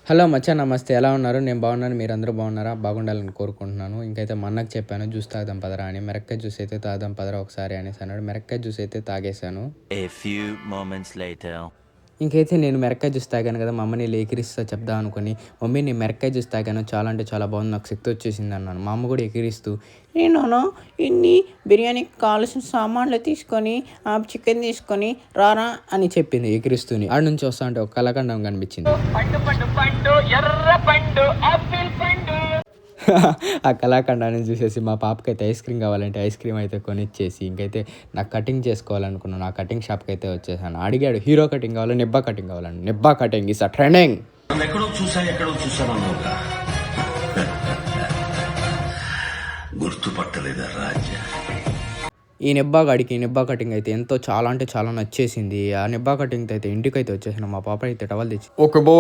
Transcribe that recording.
Hello మచ్చా, నమస్తే. ఎలా ఉన్నారు? నేను బాగున్నాను. మీరందరూ బాగున్నారా? బాగుండాలని కోరుకుంటున్నాను. ఇంకైతే మా అన్నకు చెప్పాను జ్యూస్ తాగుదాం పదరా అని. మిరక్కాయ జ్యూస్ అయితే తాగుదాం పదరా ఒకసారి అనేసి అన్నాడు. మిరక్కాయ జ్యూస్ అయితే తాగేశాను. A few moments later. ఇంకైతే నేను మిరక్కాయ జ్యూస్ తాగాను కదా, మా అమ్మని ఎకిరిస్తా చెప్దాం అనుకుని, మమ్మీ నేను మిరక్కాయ జ్యూస్ తాగాను, చాలా అంటే చాలా బాగుంది, నాకు శక్తి వచ్చేసింది అన్నాను. మా అమ్మ కూడా ఎకిరిస్తూ, నేను ఇన్ని బిర్యానీకి కావాల్సిన సామాన్లు తీసుకొని చికెన్ తీసుకొని రారా అని చెప్పింది ఎకిరిస్తూని. ఆడ నుంచి వస్తా అంటే ఒక కలకండం కనిపించింది. ఆ కళాఖండాన్ని చూసేసి మా పాపకైతే ఐస్ క్రీమ్ కావాలంటే ఐస్ క్రీమ్ అయితే కొనిచ్చేసి, ఇంకైతే నాకు కటింగ్ చేసుకోవాలనుకున్నాను. ఆ కటింగ్ షాప్కి అయితే వచ్చేసాను. అడిగాడు హీరో కటింగ్ కావాలి, నిబ్బా కటింగ్ కావాలని. నిబ్బా కటింగ్ ఇస్ అ ట్రెండింగ్. ఎక్కడో చూసాను గుర్తుపట్టలేదా రాజా? ఈ నిబ్బా గాడికి ఈ నిబ్బా కటింగ్ అయితే ఎంతో చాలా అంటే చాలా నచ్చేసింది. ఆ నిబ్బా కటింగ్ అయితే ఇంటికి అయితే వచ్చేసాను. మా పాప అయితే టవల్ తెచ్చి